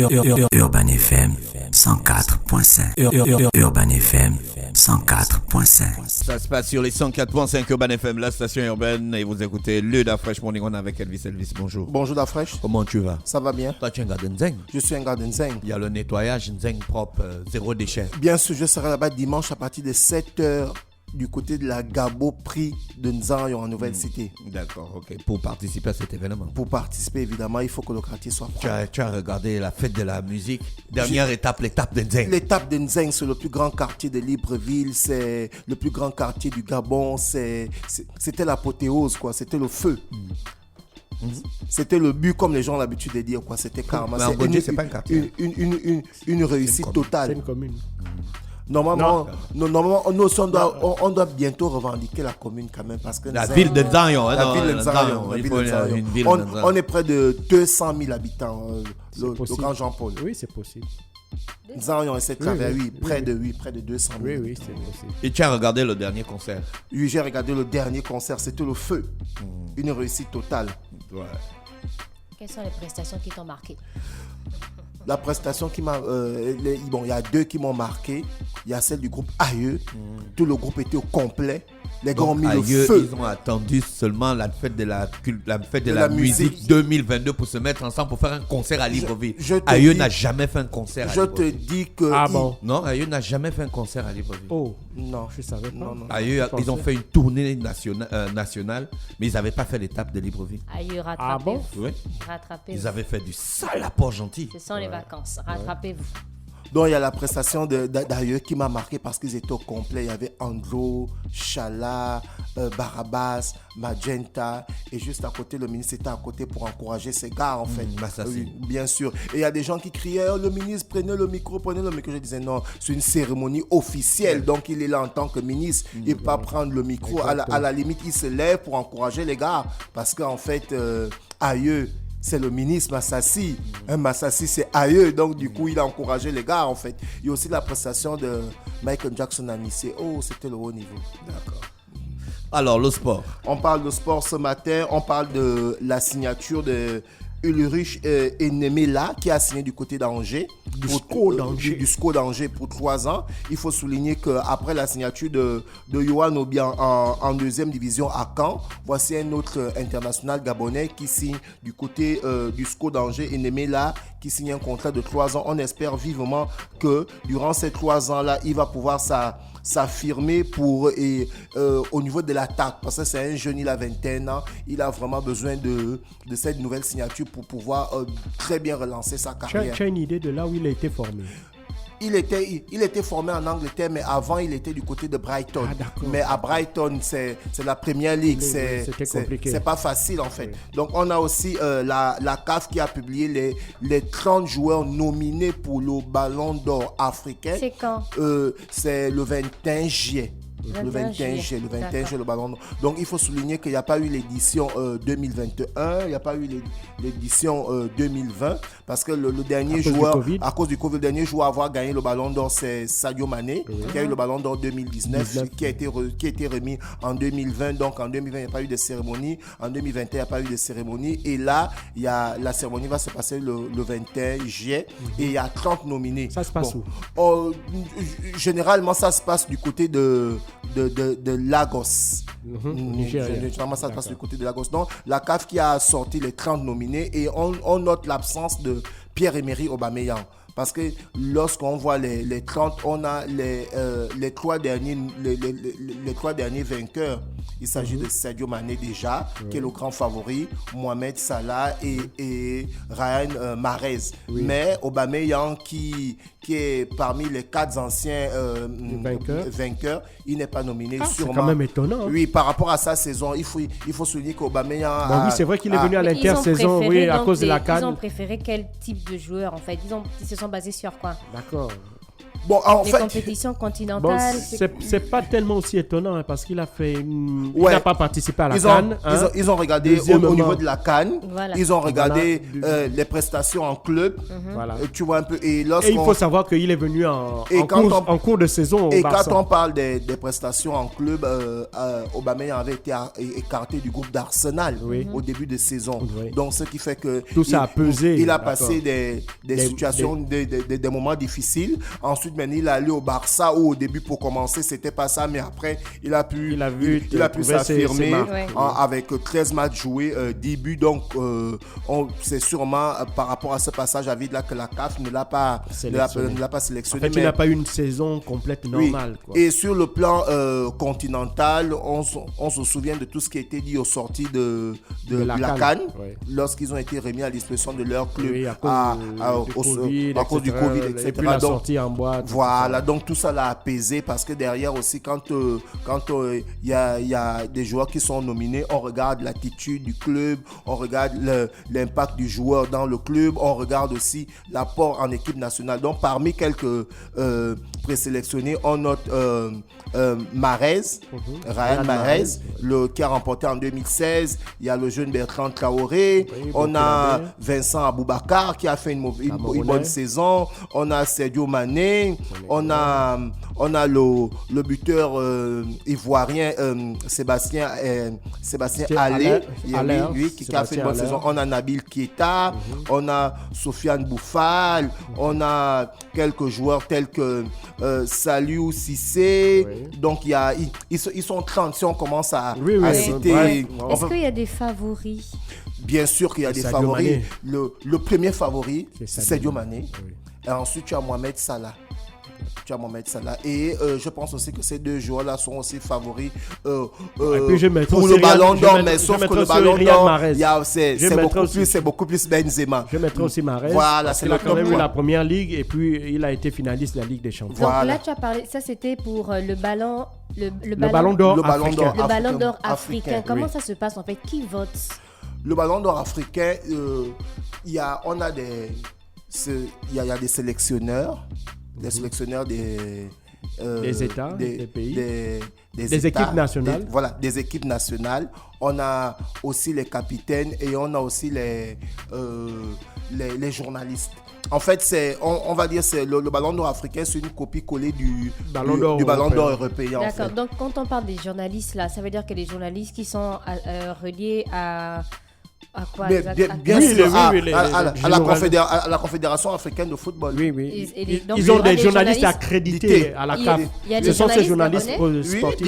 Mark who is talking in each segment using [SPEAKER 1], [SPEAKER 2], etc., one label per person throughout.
[SPEAKER 1] Urban FM 104.5. Urban FM 104.5.
[SPEAKER 2] Ça se passe sur les 104.5 Urban FM, la station urbaine, et vous écoutez le Da Fresh Morning On avec Elvis. Elvis, bonjour.
[SPEAKER 3] Bonjour Da Fresh.
[SPEAKER 2] Comment tu vas?
[SPEAKER 3] Ça va bien.
[SPEAKER 2] Toi, tu es un gars de Nzeng.
[SPEAKER 3] Je suis un gars de Nzeng.
[SPEAKER 2] Il y a le nettoyage Nzeng propre, zéro déchet.
[SPEAKER 3] Bien sûr, je serai là-bas dimanche à partir de 7h du côté de la Gabo Prix de Nzanyo en Nouvelle Cité.
[SPEAKER 2] D'accord, ok. Pour participer à cet événement.
[SPEAKER 3] Pour participer, évidemment, il faut que le quartier soit propre.
[SPEAKER 2] Tu as regardé la fête de la musique. Dernière étape, l'étape de Nzeng.
[SPEAKER 3] L'étape de Nzeng, c'est le plus grand quartier de Libreville, c'est le plus grand quartier du Gabon, c'était l'apothéose, quoi. C'était le feu. C'était le but, comme les gens ont l'habitude de dire, quoi. C'était karma.
[SPEAKER 2] C'est pas un quartier.
[SPEAKER 3] Une réussite totale.
[SPEAKER 4] C'est une commune.
[SPEAKER 3] Normalement, on doit bientôt revendiquer la commune quand même parce que
[SPEAKER 2] la ville de Nzanyo.
[SPEAKER 3] La ville de Nzanyo. On est près de 200 000 habitants. Le grand Jean-Paul.
[SPEAKER 4] Oui, c'est possible.
[SPEAKER 3] Nzanyo et cette près de 200 000.
[SPEAKER 4] Oui, c'est possible.
[SPEAKER 2] Et tu as regardé le dernier concert?
[SPEAKER 3] Oui, j'ai regardé le dernier concert. C'était le feu. Une réussite totale.
[SPEAKER 2] Ouais.
[SPEAKER 5] Quelles sont les prestations qui t'ont marqué?
[SPEAKER 3] La prestation qui m'a... il y a deux qui m'ont marqué. Il y a celle du groupe Aïeux. Tout le groupe était au complet. Les gars ont mis le feu.
[SPEAKER 2] Ils ont attendu seulement la fête de la musique 2022 pour se mettre ensemble pour faire un concert à Libreville. Aïeux n'a jamais fait un concert à Libreville.
[SPEAKER 3] Je te dis que...
[SPEAKER 4] Ah bon?
[SPEAKER 2] Non, Aïeux n'a jamais fait un concert à Libreville.
[SPEAKER 4] Oh,
[SPEAKER 3] non,
[SPEAKER 4] je savais pas.
[SPEAKER 3] Non.
[SPEAKER 2] Aïeux, ils ont fait une tournée nationale, mais ils n'avaient pas fait l'étape de Libreville.
[SPEAKER 5] Aïeux, rattrapez-vous.
[SPEAKER 4] Ah bon?
[SPEAKER 2] Oui.
[SPEAKER 5] Rattrapez-vous.
[SPEAKER 2] Ils avaient fait du sale à Port-Gentil.
[SPEAKER 5] Ce sont les vacances. Rattrapez-vous.
[SPEAKER 3] Donc il y a la prestation d'Aïeux qui m'a marqué parce qu'ils étaient au complet. Il y avait Andro, Chala, Barabas, Magenta, et juste à côté, le ministre était à côté pour encourager ces gars en fait. Oui, bien sûr. Et il y a des gens qui criaient, le ministre, prenez le micro. Je disais non, c'est une cérémonie officielle, donc il est là en tant que ministre. Il ne peut pas prendre le micro. À la limite, il se lève pour encourager les gars parce qu'en fait, Aïeux, c'est le ministre Massassi. Massassi, c'est Aïeux. Donc, du coup, il a encouragé les gars, en fait. Il y a aussi la prestation de Michael Jackson à Nice. Oh, c'était le haut niveau.
[SPEAKER 2] D'accord. Alors, le sport.
[SPEAKER 3] On parle de sport ce matin. On parle de la signature de Ulrich Enemela qui a signé du côté d'Angers. Du SCO d'Angers pour 3 ans. Il faut souligner qu'après la signature de Yohan Obiang en deuxième division à Caen, voici un autre international gabonais qui signe du côté du SCO d'Angers, Enemela, qui signe un contrat de 3 ans. On espère vivement que durant ces 3 ans-là, il va pouvoir s'affirmer au niveau de l'attaque, parce que c'est un jeune, il a 21 ans, il a vraiment besoin de cette nouvelle signature pour pouvoir très bien relancer sa carrière.
[SPEAKER 4] Tu as une idée de là où il a été formé?
[SPEAKER 3] Il était formé en Angleterre, mais avant il était du côté de Brighton. Mais à Brighton, c'est la première ligue,
[SPEAKER 4] c'était compliqué.
[SPEAKER 3] C'est pas facile en fait. Oui. Donc on a aussi la CAF qui a publié les 30 joueurs nominés pour le Ballon d'Or africain.
[SPEAKER 5] C'est quand?
[SPEAKER 3] C'est le 21 juillet. Le 21 juillet, le Ballon d'Or. Donc il faut souligner qu'il n'y a pas eu l'édition 2021, il n'y a pas eu l'édition 2020, parce que le dernier joueur, à cause du Covid, le dernier joueur à avoir gagné le Ballon d'Or, c'est Sadio Mané, qui a eu le Ballon d'Or 2019, qui a été remis en 2020. Donc en 2020, il n'y a pas eu de cérémonie, en 2021, il n'y a pas eu de cérémonie, et là, la cérémonie va se passer le 21 juillet, et il y a 30 nominés.
[SPEAKER 4] Ça se passe
[SPEAKER 3] où? Généralement, ça se passe du côté de Lagos. Généralement, ça se passe du côté de Lagos. Donc, la CAF qui a sorti les 30 nominés, et on note l'absence de Pierre-Emerick Aubameyang. Parce que lorsqu'on voit les 30, on a les 3 derniers vainqueurs. Il s'agit de Sadio Mané déjà, qui est le grand favori, Mohamed Salah et Ryan Mahrez. Mais Aubameyang, qui est parmi les 4 anciens vainqueurs, il n'est pas nominé.
[SPEAKER 4] C'est quand même étonnant.
[SPEAKER 3] Oui, par rapport à sa saison, il faut souligner qu'Aubameyang
[SPEAKER 4] oui, c'est vrai qu'il est venu à l'intersaison, à cause de la CAN.
[SPEAKER 5] Ils ont préféré quel type de joueur en fait? Ils se sont basés sur quoi?
[SPEAKER 4] D'accord.
[SPEAKER 3] Bon, en
[SPEAKER 5] les
[SPEAKER 3] fait,
[SPEAKER 5] compétitions continentales.
[SPEAKER 4] C'est pas tellement aussi étonnant hein, parce qu'il a fait il
[SPEAKER 3] Ouais.
[SPEAKER 4] n'a pas participé à la
[SPEAKER 3] ils
[SPEAKER 4] CAN.
[SPEAKER 3] ont regardé au niveau de la CAN.
[SPEAKER 5] Voilà.
[SPEAKER 3] Ils ont regardé
[SPEAKER 4] Voilà.
[SPEAKER 3] les prestations en club.
[SPEAKER 4] Voilà.
[SPEAKER 3] Tu vois un peu. Et
[SPEAKER 4] il faut savoir qu'il est venu en cours de saison au
[SPEAKER 3] Et
[SPEAKER 4] Barça.
[SPEAKER 3] quand on parle des prestations en club, Aubameyang avait été écarté du groupe d'Arsenal au début de saison.
[SPEAKER 4] Oui.
[SPEAKER 3] Donc, ce qui fait que
[SPEAKER 4] tout ça a pesé.
[SPEAKER 3] Il a passé des situations, des moments difficiles. Ensuite, maintenant, il est allé au Barça où au début, pour commencer, c'était pas ça. Mais après, il a pu s'affirmer avec 13 matchs joués, 10 buts. Donc, c'est sûrement par rapport à ce passage à vide là que la CAF ne l'a pas sélectionné.
[SPEAKER 4] En fait, il n'a pas eu une saison complète normale.
[SPEAKER 3] Oui.
[SPEAKER 4] Quoi.
[SPEAKER 3] Et sur le plan continental, on se souvient de tout ce qui a été dit aux sorties de la CAN, lorsqu'ils ont été remis à disposition de leur club à cause du Covid, etc.
[SPEAKER 4] Et puis la sortie en boîte.
[SPEAKER 3] Voilà, donc tout ça l'a apaisé parce que derrière aussi, quand y a des joueurs qui sont nominés, on regarde l'attitude du club, on regarde l'impact du joueur dans le club, on regarde aussi l'apport en équipe nationale. Donc parmi quelques présélectionnés, on note Mahrez, Ryan Mahrez, qui a remporté en 2016. Il y a le jeune Bertrand Traoré. On a Vincent Aboubakar qui a fait une bonne saison. On a Sadio Mané. On a le buteur ivoirien Sébastien Haller qui a fait une bonne saison. On a Nabil Keita. On a Sofiane Bouffal. On a quelques joueurs tels que Saliou Cissé. Donc ils sont 30 si on commence à citer.
[SPEAKER 5] Est-ce qu'il y a des favoris?
[SPEAKER 3] Bien sûr qu'il y a des favoris. Le premier favori, c'est Sadio Mané. Et ensuite, tu as Mohamed Salah. Et je pense aussi que ces deux joueurs-là sont aussi favoris pour le Ballon d'Or. Mais sauf que le Ballon d'Or, c'est beaucoup plus Benzema.
[SPEAKER 4] Je mettrai aussi Mahrez.
[SPEAKER 3] Voilà,
[SPEAKER 4] il a quand même eu la première ligue et puis il a été finaliste de la Ligue des Champions.
[SPEAKER 5] Donc là, tu as parlé, ça c'était pour le Ballon d'Or africain. Comment ça se passe en fait? Qui vote?
[SPEAKER 3] Le Ballon d'Or africain, il y a des sélectionneurs. Des sélectionneurs des
[SPEAKER 4] États, des pays,
[SPEAKER 3] des
[SPEAKER 4] équipes nationales.
[SPEAKER 3] Des équipes nationales. On a aussi les capitaines et on a aussi les journalistes. En fait, on va dire c'est le Ballon d'Or africain, c'est une copie-collée du Ballon d'Or européen.
[SPEAKER 5] D'accord.
[SPEAKER 3] En fait.
[SPEAKER 5] Donc, quand on parle des journalistes, là, ça veut dire que les journalistes qui sont reliés à quoi
[SPEAKER 3] bien sûr, à la Confédération africaine de football.
[SPEAKER 4] Oui. Ils ont des journalistes accrédités à la CAF. Ce sont ces journalistes sportifs.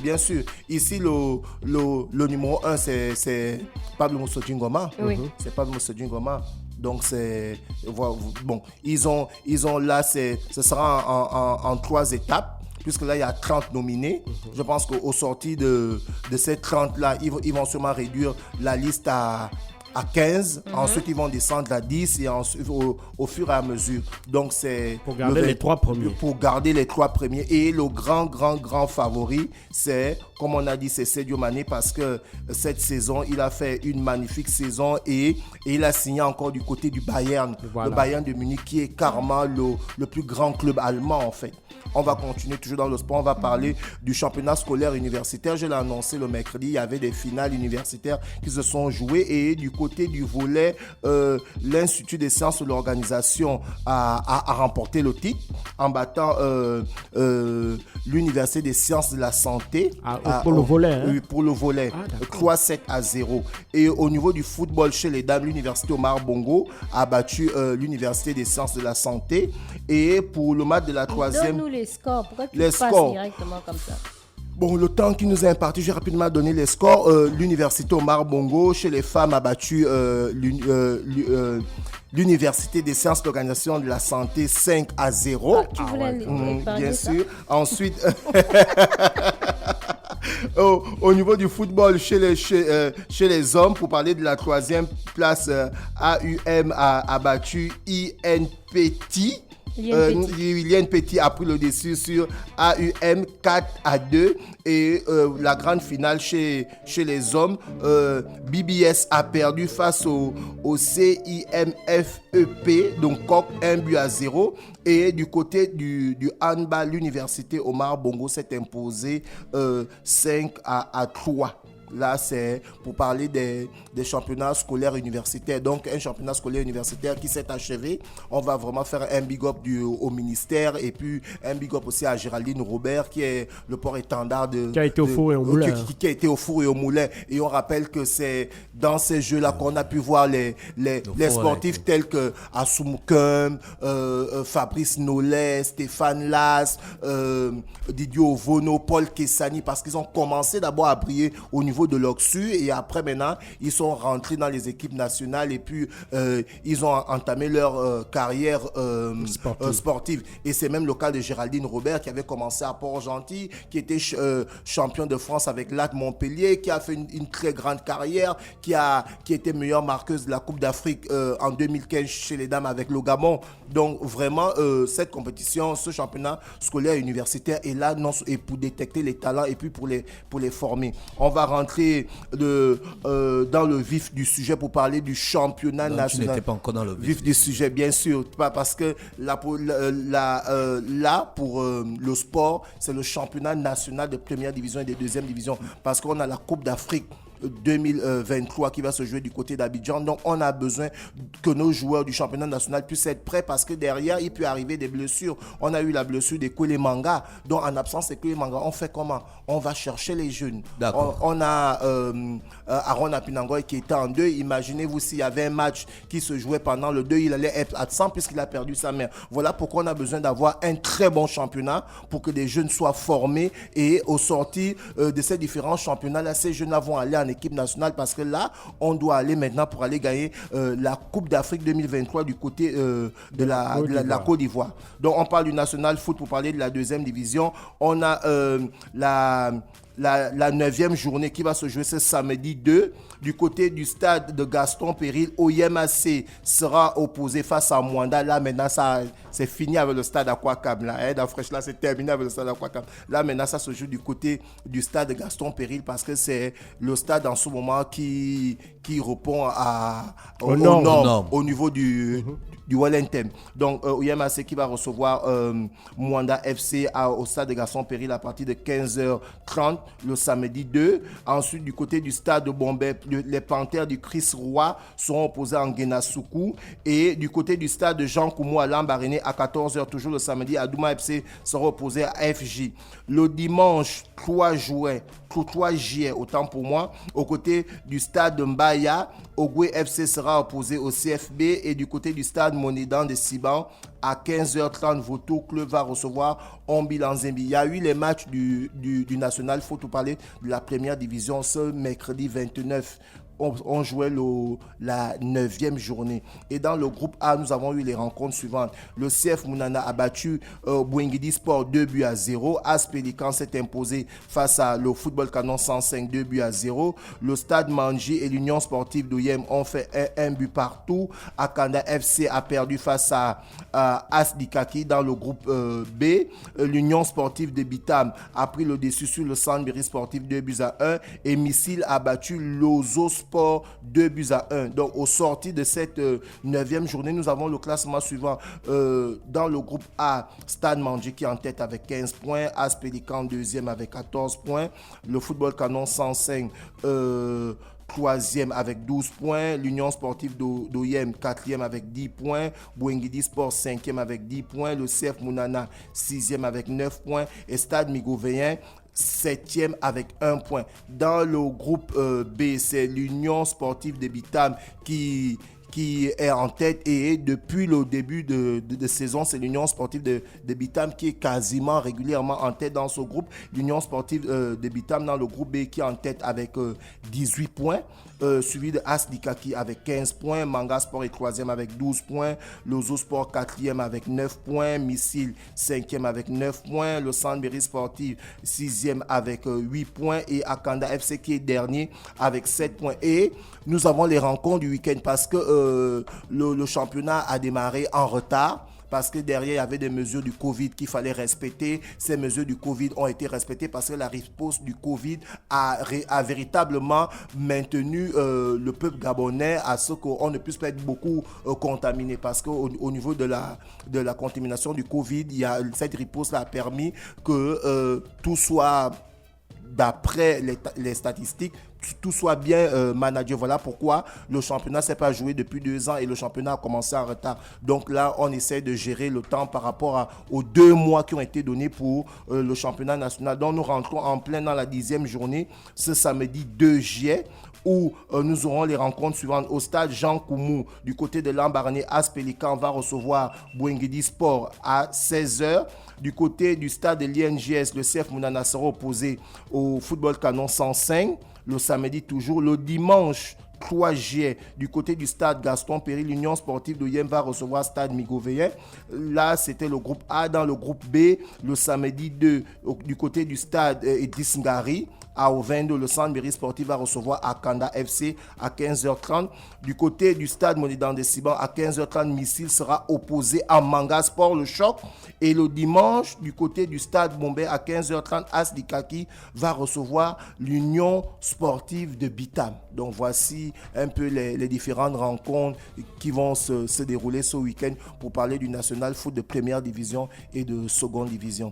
[SPEAKER 3] Bien sûr. Ici, le numéro 1, c'est Pablo Moussodji Ngoma. C'est Pablo Moussodji Ngoma. Donc, ils ont là, ce sera en 3 étapes. Puisque là, il y a 30 nominés. Je pense qu'au sorti de ces 30-là, ils vont sûrement réduire la liste à 15. Ensuite, ils vont descendre à 10 et ensuite, au fur et à mesure. Donc, c'est...
[SPEAKER 4] Pour garder les 3 premiers.
[SPEAKER 3] Pour garder les 3 premiers. Et le grand favori, c'est, comme on a dit, c'est Sadio Mané parce que cette saison, il a fait une magnifique saison et il a signé encore du côté du Bayern. Le Bayern de Munich qui est carrément le plus grand club allemand, en fait. On va continuer toujours dans le sport. On va parler du championnat scolaire universitaire. Je l'ai annoncé le mercredi. Il y avait des finales universitaires qui se sont jouées. Et du côté du volet, l'Institut des sciences de l'organisation a remporté le titre en battant l'Université des sciences de la santé.
[SPEAKER 4] Pour le volet.
[SPEAKER 3] Oui, pour le volet. 3-7-0. Et au niveau du football chez les dames, l'Université Omar Bongo a battu l'Université des sciences de la santé. Et pour le match de la 3e...
[SPEAKER 5] Donne-nous les scores. Pourquoi tu passes directement comme ça?
[SPEAKER 3] Bon, le temps qui nous est imparti, je vais rapidement donner les scores. L'Université Omar Bongo, chez les femmes, a battu l'Université des sciences d'organisation de la santé 5-0.
[SPEAKER 5] Tu voulais
[SPEAKER 3] bien sûr. Ensuite... Au niveau du football, chez les hommes, pour parler de la 3e place, AUM a battu INPT Liliane Petit a pris le dessus sur AUM 4-2. Et la grande finale chez les hommes, BBS a perdu face au CIMFEP, donc Coq 1-0. Et du côté du handball, l'université Omar Bongo s'est imposée 5-3. Là, c'est pour parler des championnats scolaires universitaires. Donc, un championnat scolaire universitaire qui s'est achevé. On va vraiment faire un big up au ministère et puis un big up aussi à Géraldine Robert, qui est le port-étendard qui a été au four et au moulin. Qui a été au four et au moulin. Et on rappelle que c'est dans ces jeux-là qu'on a pu voir les sportifs tels que Assoumkem, Fabrice Nollet, Stéphane Las, Didier Ovono, Paul Kessani, parce qu'ils ont commencé d'abord à briller au niveau de l'Oxu et après maintenant ils sont rentrés dans les équipes nationales et puis ils ont entamé leur carrière sportive. Et c'est même le cas de Géraldine Robert qui avait commencé à Port-Gentil, qui était champion de France avec l'AT Montpellier, qui a fait une très grande carrière, qui était meilleure marqueuse de la Coupe d'Afrique en 2015 chez les dames avec le Gabon. Donc vraiment cette compétition, ce championnat scolaire universitaire est là et pour détecter les talents et puis pour les former. On va rentrer dans le vif du sujet pour parler du championnat national. Tu n'étais
[SPEAKER 2] pas encore dans le
[SPEAKER 3] vif du sujet, bien sûr. Parce que là, pour le sport, c'est le championnat national de première division et de deuxième division. Parce qu'on a la Coupe d'Afrique 2023 qui va se jouer du côté d'Abidjan. Donc, on a besoin que nos joueurs du championnat national puissent être prêts parce que derrière, il peut arriver des blessures. On a eu la blessure des Kwele Manga. Donc, en absence des Kwele Manga, on fait comment? On va chercher les jeunes. On a Aaron Apinangoy qui était en deuil. Imaginez-vous s'il y avait un match qui se jouait pendant le deuil, il allait être absent puisqu'il a perdu sa mère. Voilà pourquoi on a besoin d'avoir un très bon championnat pour que des jeunes soient formés et au sortir de ces différents championnats-là, ces jeunes-là vont aller en équipe nationale parce que là, on doit aller maintenant pour aller gagner la Coupe d'Afrique 2023 du côté de la Côte d'Ivoire. Donc, on parle du National Foot pour parler de la deuxième division. On a la 9e journée qui va se jouer ce samedi 2 du côté du stade de Gaston Péril. OYMAC sera opposé face à Mwanda. Là maintenant c'est fini avec le stade Aquacam là, dans Fraîche là c'est terminé avec le stade Aquacam. Là maintenant ça se joue du côté du stade de Gaston Péril parce que c'est le stade en ce moment qui répond aux normes au niveau du Wellington. Donc OYMAC qui va recevoir Mwanda FC au stade de Gaston Péril à partir de 15h30 le samedi 2. Ensuite, du côté du stade de Bombay, les Panthères du Chris Roy seront opposés à Nguenasoukou. Et du côté du stade de Jean Koumou à Lambaréné à 14h, toujours le samedi, Adouma FC sera opposé à FJ. Le dimanche 3 juillet, autant pour moi, aux côtés du stade de Mbaya, Ogwe FC sera opposé au CFB. Et du côté du stade Monédan de Siban, à 15h30, Voto Club va recevoir Ombi Lanzembi. Il y a eu les matchs du National. Il faut tout parler de la première division ce mercredi 29. On jouait la 9e journée. Et dans le groupe A, nous avons eu les rencontres suivantes. Le CF Mounana a battu Bouengidi Sport 2-0. AS Pélican s'est imposé face à le Football Canon 105 2-0. Le Stade Manji et l'Union Sportive d'Oyem ont fait un but partout. Akanda FC a perdu face à AS Dikaki dans le groupe B. L'Union Sportive de Bitam a pris le dessus sur le Sandberry Sportif 2-1. Et Missile a battu l'Ozo Sport 2-1. Donc, au sorti de cette 9e journée, nous avons le classement suivant. Dans le groupe A, Stade Manji qui est en tête avec 15 points. AS Pélican 2e avec 14 points. Le Football Canon 105 3e avec 12 points. L'Union Sportive d'Oyem 4e avec 10 points. Bouengidi Sport 5e avec 10 points. Le CF Mounana 6e avec 9 points. Et Stade Migovéen 7e avec 1 point. Dans le groupe B, c'est l'Union Sportive de Bitam qui est en tête et depuis le début de saison, c'est l'Union Sportive de Bitam qui est quasiment régulièrement en tête dans ce groupe. L'Union Sportive de Bitam dans le groupe B qui est en tête avec 18 points. Suivi de AS Dikaki avec 15 points. Manga Sport est 3e avec 12 points. L'Ozo Sport 4e avec 9 points. Missile 5e avec 9 points. Le Sandberry Sportif 6e avec 8 points. Et Akanda FC qui est dernier avec 7 points. Et nous avons les rencontres du week-end parce que le championnat a démarré en retard. parce que derrière, il y avait des mesures du Covid qu'il fallait respecter. Ces mesures du Covid ont été respectées parce que la riposte du Covid a véritablement maintenu le peuple gabonais à ce qu'on ne puisse pas être beaucoup contaminé, parce qu'au niveau de la contamination du Covid, cette riposte a permis que tout soit, d'après les statistiques, tout soit bien managé. Voilà pourquoi le championnat ne s'est pas joué depuis 2 ans et le championnat a commencé en retard. Donc là, on essaie de gérer le temps par rapport aux 2 mois qui ont été donnés pour le championnat national. Donc nous rentrons en plein dans la 10e journée, ce samedi 2 juillet, où nous aurons les rencontres suivantes. Au stade Jean Koumou, du côté de l'Ambarné, AS Pélican va recevoir Bouengedi Sport à 16h. Du côté du stade de l'INGS, le CF Mounana sera opposé au Football Canon 105. Le samedi toujours. Le dimanche 3 juillet, du côté du stade Gaston Péry, l'Union sportive de Yem va recevoir stade Migoveyen. Là, c'était le groupe A. Dans le groupe B, le samedi 2, du côté du stade Edis Ngari, à Ovendo, le centre mairie sportif va recevoir Akanda FC à 15h30. Du côté du stade Monidan de Siban, à 15h30, Missile sera opposé à Manga Sport, le choc. Et le dimanche, du côté du stade Bombay, à 15h30, As Dikaki va recevoir l'Union sportive de Bitam. Donc voici un peu les différentes rencontres qui vont se dérouler ce week-end pour parler du National Foot de première division et de seconde division.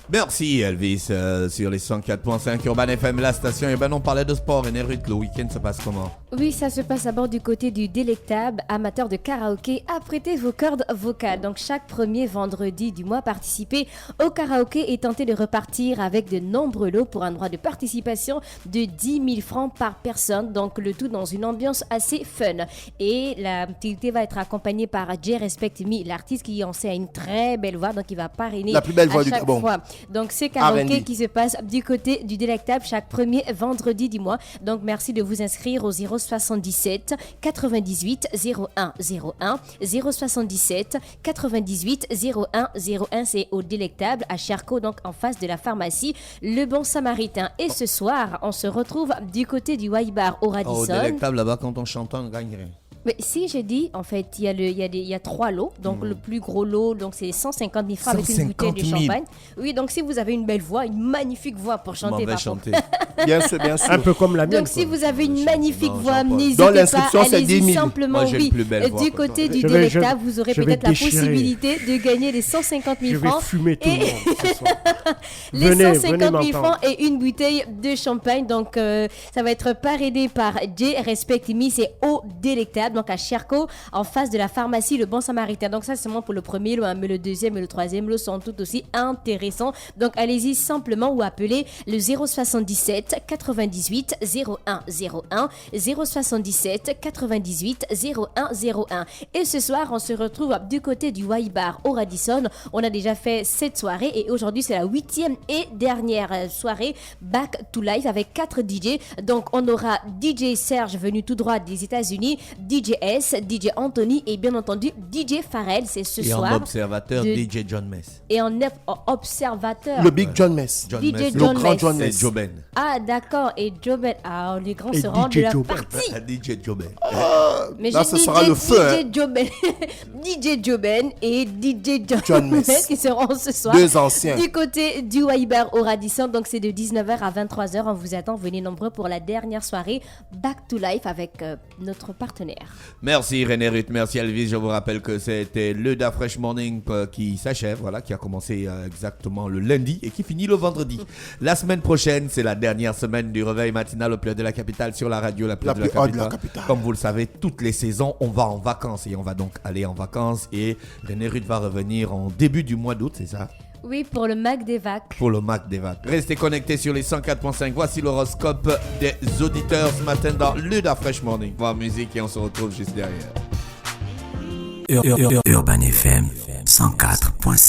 [SPEAKER 2] Merci Elvis, sur les 104.5 Urban FM, la station urbaine. On parlait de sport. Et Nérut, le week-end se passe comment?
[SPEAKER 5] Oui, ça se passe d'abord du côté du délectable. Amateur de karaoké, apprêtez vos cordes vocales. Donc chaque premier vendredi du mois, participez au karaoké et tentez de repartir avec de nombreux lots pour un droit de participation de 10 000 francs par personne. Donc le tout dans une ambiance assez fun. Et l'activité va être accompagnée par J Respect Me, l'artiste qui en sait une très belle voix, donc il va parrainer
[SPEAKER 3] la plus belle voix du Gabon.
[SPEAKER 5] Donc c'est karaoké qui se passe du côté du délectable chaque premier vendredi du mois. Donc merci de vous inscrire au 077 98 01 01 077 98 01 01. C'est au délectable à Cherco, donc en face de la pharmacie Le Bon Samaritain. Et ce soir, on se retrouve du côté du Waibar au Radisson.
[SPEAKER 2] Au délectable là-bas, quand on chante, on gagnerait.
[SPEAKER 5] Mais si j'ai dit, en fait, il y a 3 lots. Donc le plus gros lot, donc c'est 150 000 francs avec une bouteille de champagne. Oui, donc si vous avez une belle voix, une magnifique voix pour chanter, par contre.
[SPEAKER 3] Bien sûr, bien sûr.
[SPEAKER 4] Un peu comme la mienne.
[SPEAKER 5] Donc si vous avez une magnifique voix, n'hésitez pas, allez-y simplement.
[SPEAKER 2] Moi,
[SPEAKER 5] oui, du côté du délectable, vous aurez peut-être la possibilité de gagner les 150 000 francs.
[SPEAKER 4] Je vais fumer tout le monde ce soir.
[SPEAKER 5] Les 150 000 francs et une bouteille de champagne. Donc ça va être parrainé par J Respect Me, c'est au délectable. Donc à Cherco, en face de la pharmacie Le Bon Samaritain. Donc ça c'est seulement pour le premier lot, mais le deuxième et le troisième lot sont tout aussi intéressants. Donc allez-y simplement ou appelez le 077 98 01 01 077 98 01 01. Et ce soir, on se retrouve du côté du Waibar au Radisson. On a déjà fait cette soirée et aujourd'hui c'est la 8e et dernière soirée Back to Life avec 4 DJ. Donc on aura DJ Serge venu tout droit des États-Unis, DJ S, DJ Anthony et bien entendu DJ Pharrell. C'est ce soir.
[SPEAKER 2] Et en observateur, DJ John Mess.
[SPEAKER 5] Et en observateur,
[SPEAKER 3] le Big John Mess.
[SPEAKER 5] DJ John
[SPEAKER 3] le grand
[SPEAKER 5] Mess.
[SPEAKER 3] John Mess.
[SPEAKER 2] C'est Joben.
[SPEAKER 5] Ah d'accord, et Joben. Ah, les grands se rendent de la partie.
[SPEAKER 2] DJ Joben.
[SPEAKER 5] Mais
[SPEAKER 3] là, ce sera le feu.
[SPEAKER 5] DJ Joben, DJ Joben et DJ John Mess qui seront ce soir.
[SPEAKER 3] 2 anciens.
[SPEAKER 5] Du côté du Waibar au Radisson. Donc c'est de 19h à 23h. On vous attend. Venez nombreux pour la dernière soirée Back to Life avec notre partenaire.
[SPEAKER 2] Merci René Ruth, merci Elvis. Je vous rappelle que c'était le Da Fresh Morning qui s'achève, voilà, qui a commencé exactement le lundi et qui finit le vendredi. La semaine prochaine, c'est la dernière semaine du réveil matinal au Pleur de la Capitale sur la radio La Pleur de la Capitale. Comme vous le savez, toutes les saisons, on va en vacances et on va donc aller en vacances. Et René Ruth va revenir en début du mois d'août, c'est ça?
[SPEAKER 5] Oui, pour le Mac des Vacs.
[SPEAKER 2] Pour le Mac des Vacs. Restez connectés sur les 104.5. Voici l'horoscope des auditeurs ce matin dans le Da Fresh Morning. Voir musique et on se retrouve juste derrière.
[SPEAKER 1] Urban FM 104.5.